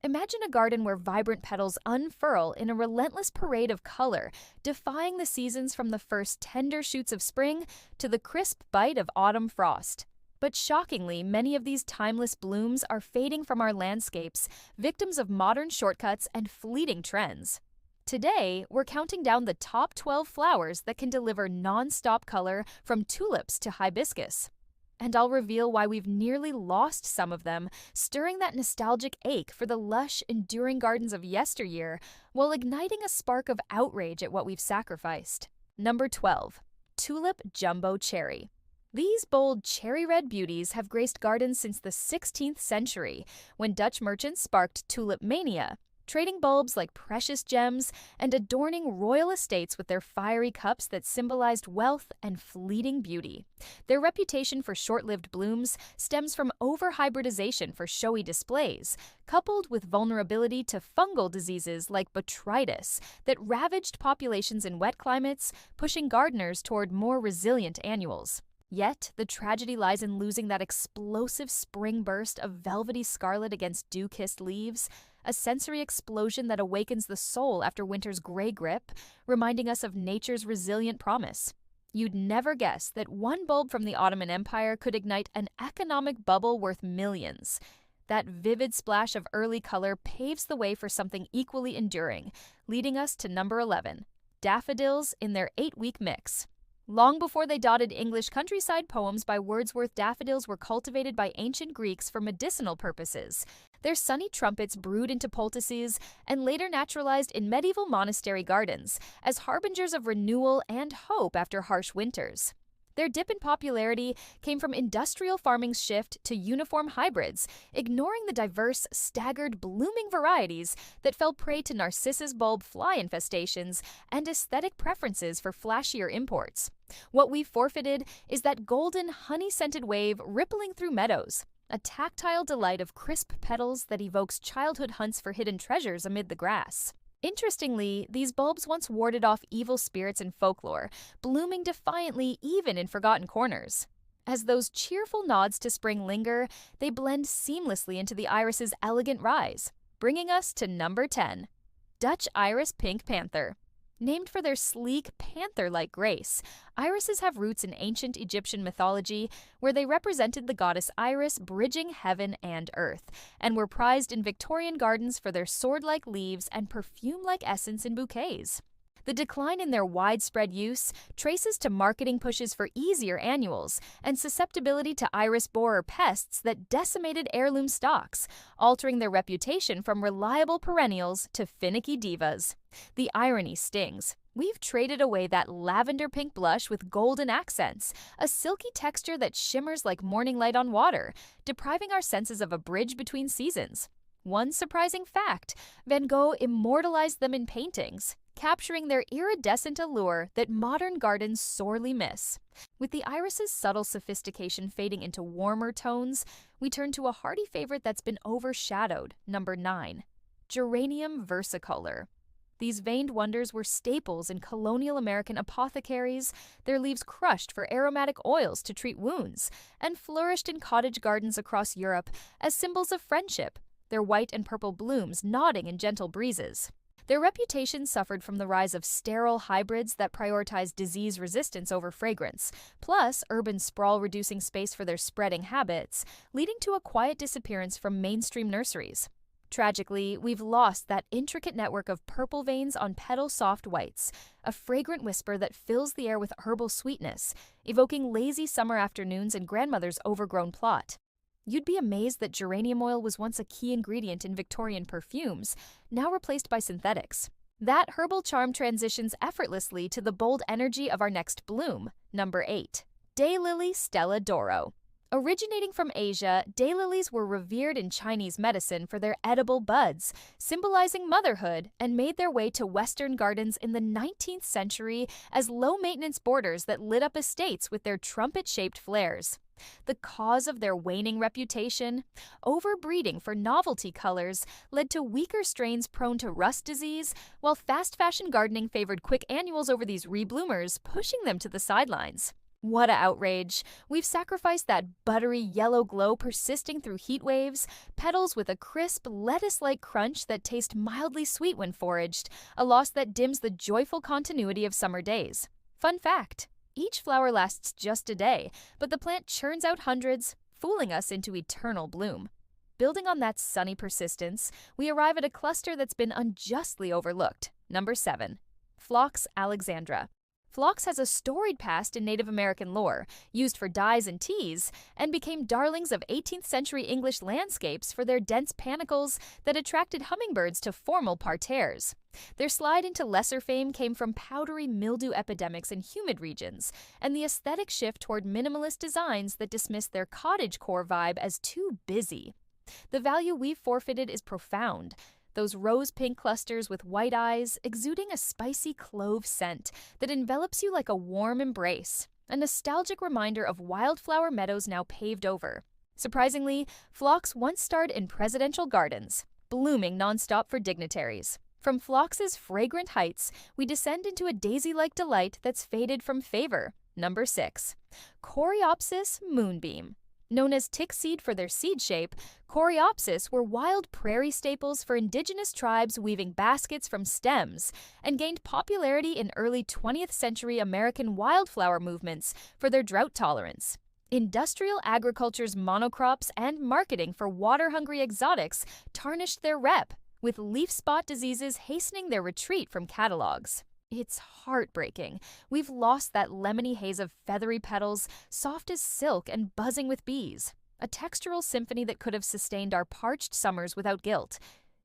Imagine a garden where vibrant petals unfurl in a relentless parade of color, defying the seasons from the first tender shoots of spring to the crisp bite of autumn frost. But shockingly, many of these timeless blooms are fading from our landscapes, victims of modern shortcuts and fleeting trends. Today, we're counting down the top 12 flowers that can deliver non-stop color from tulips to hibiscus. And I'll reveal why we've nearly lost some of them, stirring that nostalgic ache for the lush, enduring gardens of yesteryear, while igniting a spark of outrage at what we've sacrificed. Number 12. Tulip Jumbo Cherry. These bold cherry-red beauties have graced gardens since the 16th century, when Dutch merchants sparked tulip mania, trading bulbs like precious gems and adorning royal estates with their fiery cups that symbolized wealth and fleeting beauty. Their reputation for short-lived blooms stems from over-hybridization for showy displays, coupled with vulnerability to fungal diseases like botrytis that ravaged populations in wet climates, pushing gardeners toward more resilient annuals. Yet, the tragedy lies in losing that explosive spring burst of velvety scarlet against dew-kissed leaves, a sensory explosion that awakens the soul after winter's gray grip, reminding us of nature's resilient promise. You'd never guess that one bulb from the Ottoman Empire could ignite an economic bubble worth millions. That vivid splash of early color paves the way for something equally enduring, leading us to number 11, daffodils in their 8-week mix. Long before they dotted English countryside poems by Wordsworth, daffodils were cultivated by ancient Greeks for medicinal purposes. Their sunny trumpets brewed into poultices and later naturalized in medieval monastery gardens as harbingers of renewal and hope after harsh winters. Their dip in popularity came from industrial farming's shift to uniform hybrids, ignoring the diverse, staggered, blooming varieties that fell prey to narcissus bulb fly infestations and aesthetic preferences for flashier imports. What we forfeited is that golden, honey-scented wave rippling through meadows, a tactile delight of crisp petals that evokes childhood hunts for hidden treasures amid the grass. Interestingly, these bulbs once warded off evil spirits in folklore, blooming defiantly even in forgotten corners. As those cheerful nods to spring linger, they blend seamlessly into the iris's elegant rise, bringing us to number 10, Dutch Iris Pink Panther. Named for their sleek, panther-like grace, irises have roots in ancient Egyptian mythology, where they represented the goddess Iris bridging heaven and earth, and were prized in Victorian gardens for their sword-like leaves and perfume-like essence in bouquets. The decline in their widespread use traces to marketing pushes for easier annuals and susceptibility to iris borer pests that decimated heirloom stocks, altering their reputation from reliable perennials to finicky divas. The irony stings. We've traded away that lavender pink blush with golden accents, a silky texture that shimmers like morning light on water, depriving our senses of a bridge between seasons. One surprising fact, Van Gogh immortalized them in paintings, capturing their iridescent allure that modern gardens sorely miss. With the iris's subtle sophistication fading into warmer tones, we turn to a hardy favorite that's been overshadowed, number 9, geranium versicolor. These veined wonders were staples in colonial American apothecaries, their leaves crushed for aromatic oils to treat wounds, and flourished in cottage gardens across Europe as symbols of friendship, their white and purple blooms nodding in gentle breezes. Their reputation suffered from the rise of sterile hybrids that prioritized disease resistance over fragrance, plus urban sprawl reducing space for their spreading habits, leading to a quiet disappearance from mainstream nurseries. Tragically, we've lost that intricate network of purple veins on petal-soft whites, a fragrant whisper that fills the air with herbal sweetness, evoking lazy summer afternoons and grandmother's overgrown plot. You'd be amazed that geranium oil was once a key ingredient in Victorian perfumes, now replaced by synthetics. That herbal charm transitions effortlessly to the bold energy of our next bloom, number 8, Daylily Stella d'Oro. Originating from Asia, daylilies were revered in Chinese medicine for their edible buds, symbolizing motherhood, and made their way to Western gardens in the 19th century as low-maintenance borders that lit up estates with their trumpet-shaped flares. The cause of their waning reputation, overbreeding for novelty colors, led to weaker strains prone to rust disease, while fast fashion gardening favored quick annuals over these rebloomers, pushing them to the sidelines. What a outrage! We've sacrificed that buttery yellow glow persisting through heat waves, petals with a crisp, lettuce-like crunch that taste mildly sweet when foraged, a loss that dims the joyful continuity of summer days. Fun fact: each flower lasts just a day, but the plant churns out hundreds, fooling us into eternal bloom. Building on that sunny persistence, we arrive at a cluster that's been unjustly overlooked. Number 7. Phlox alexandra. Phlox has a storied past in Native American lore, used for dyes and teas, and became darlings of 18th century English landscapes for their dense panicles that attracted hummingbirds to formal parterres. Their slide into lesser fame came from powdery mildew epidemics in humid regions, and the aesthetic shift toward minimalist designs that dismissed their cottagecore vibe as too busy. The value we've forfeited is profound. Those rose-pink clusters with white eyes, exuding a spicy clove scent that envelops you like a warm embrace, a nostalgic reminder of wildflower meadows now paved over. Surprisingly, phlox once starred in presidential gardens, blooming nonstop for dignitaries. From phlox's fragrant heights, we descend into a daisy-like delight that's faded from favor. Number 6. Coreopsis moonbeam. Known as tick seed for their seed shape, Coreopsis were wild prairie staples for indigenous tribes weaving baskets from stems, and gained popularity in early 20th century American wildflower movements for their drought tolerance. Industrial agriculture's monocrops and marketing for water-hungry exotics tarnished their rep, with leaf spot diseases hastening their retreat from catalogs. It's heartbreaking. We've lost that lemony haze of feathery petals, soft as silk and buzzing with bees. A textural symphony that could have sustained our parched summers without guilt.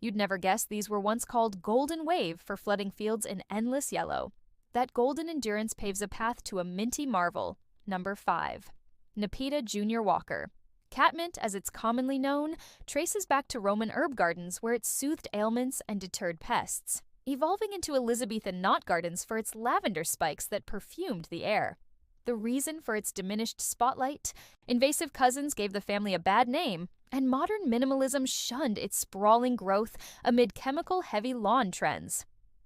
You'd never guess these were once called golden wave for flooding fields in endless yellow. That golden endurance paves a path to a minty marvel. Number 5. Nepeta junior Walker. Catmint, as it's commonly known, traces back to Roman herb gardens where it soothed ailments and deterred pests, evolving into Elizabethan knot gardens for its lavender spikes that perfumed the air. The reason for its diminished spotlight? Invasive cousins gave the family a bad name, and modern minimalism shunned its sprawling growth amid chemical-heavy lawn trends.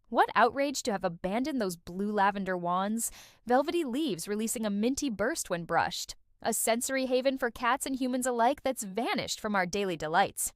What outrage to have abandoned those blue lavender wands, velvety leaves releasing a minty burst when brushed. A sensory haven for cats and humans alike that's vanished from our daily delights.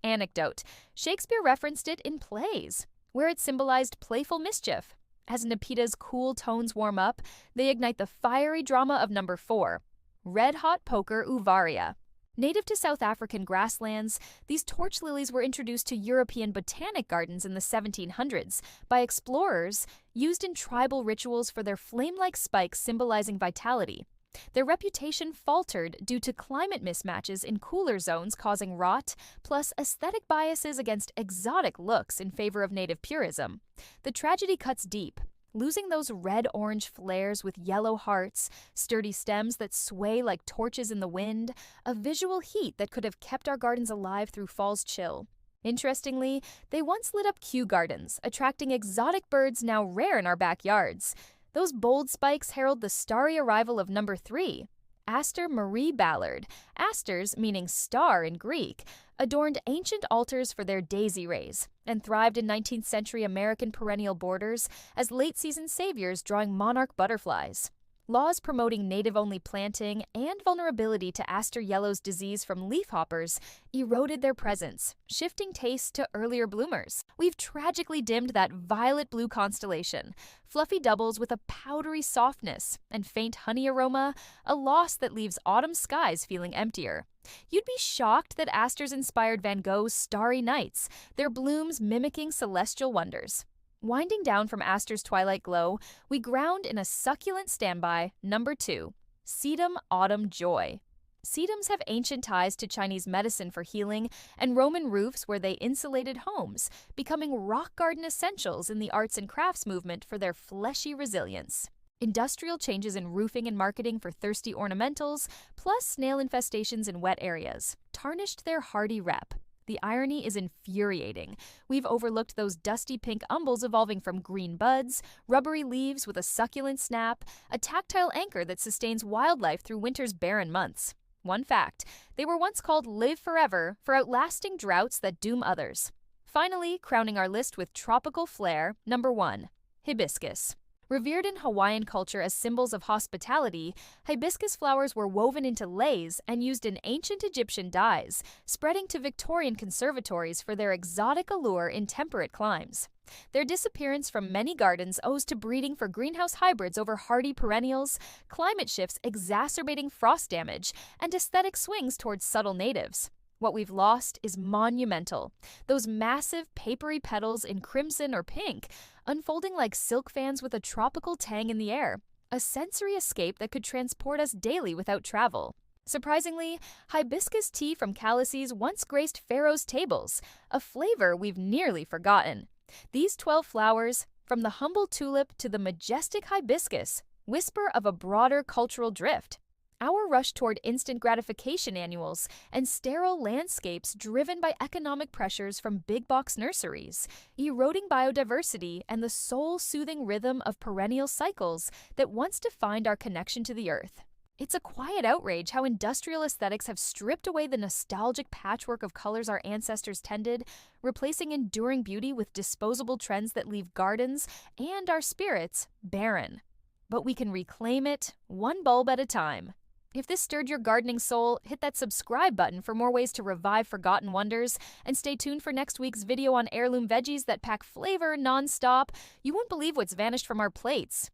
Anecdote: Shakespeare referenced it in plays, where it symbolized playful mischief. As Nepeta's cool tones warm up, they ignite the fiery drama of number 4, red-hot poker uvaria. Native to South African grasslands, these torch lilies were introduced to European botanic gardens in the 1700s by explorers, used in tribal rituals for their flame-like spikes symbolizing vitality. Their reputation faltered due to climate mismatches in cooler zones causing rot, plus aesthetic biases against exotic looks in favor of native purism. The tragedy cuts deep, losing those red-orange flares with yellow hearts, sturdy stems that sway like torches in the wind, a visual heat that could have kept our gardens alive through fall's chill. Interestingly, they once lit up Kew gardens, attracting exotic birds now rare in our backyards. Those bold spikes herald the starry arrival of number 3, Aster Marie Ballard. Asters, meaning star in Greek, adorned ancient altars for their daisy rays and thrived in 19th century American perennial borders as late-season saviors drawing monarch butterflies. Laws promoting native-only planting and vulnerability to aster yellow's disease from leafhoppers eroded their presence, shifting tastes to earlier bloomers. We've tragically dimmed that violet-blue constellation, fluffy doubles with a powdery softness and faint honey aroma, a loss that leaves autumn skies feeling emptier. You'd be shocked that asters inspired Van Gogh's Starry Nights, their blooms mimicking celestial wonders. Winding down from aster's twilight glow, we ground in a succulent standby, number 2, Sedum Autumn Joy. Sedums have ancient ties to Chinese medicine for healing and Roman roofs where they insulated homes, becoming rock garden essentials in the arts and crafts movement for their fleshy resilience. Industrial changes in roofing and marketing for thirsty ornamentals, plus snail infestations in wet areas, tarnished their hardy rep. The irony is infuriating. We've overlooked those dusty pink umbels evolving from green buds, rubbery leaves with a succulent snap, a tactile anchor that sustains wildlife through winter's barren months. One fact, they were once called live forever for outlasting droughts that doom others. Finally, crowning our list with tropical flair, number 1, Hibiscus. Revered in Hawaiian culture as symbols of hospitality, hibiscus flowers were woven into leis and used in ancient Egyptian dyes, spreading to Victorian conservatories for their exotic allure in temperate climes. Their disappearance from many gardens owes to breeding for greenhouse hybrids over hardy perennials, climate shifts exacerbating frost damage, and aesthetic swings towards subtle natives. What we've lost is monumental. Those massive, papery petals in crimson or pink, unfolding like silk fans with a tropical tang in the air, a sensory escape that could transport us daily without travel. Surprisingly, hibiscus tea from Calices once graced Pharaoh's tables, a flavor we've nearly forgotten. These 12 flowers, from the humble tulip to the majestic hibiscus, whisper of a broader cultural drift. Our rush toward instant gratification annuals and sterile landscapes driven by economic pressures from big box nurseries, eroding biodiversity and the soul-soothing rhythm of perennial cycles that once defined our connection to the earth. It's a quiet outrage how industrial aesthetics have stripped away the nostalgic patchwork of colors our ancestors tended, replacing enduring beauty with disposable trends that leave gardens and our spirits barren. But we can reclaim it, one bulb at a time. If this stirred your gardening soul, hit that subscribe button for more ways to revive forgotten wonders, and stay tuned for next week's video on heirloom veggies that pack flavor non-stop. You won't believe what's vanished from our plates.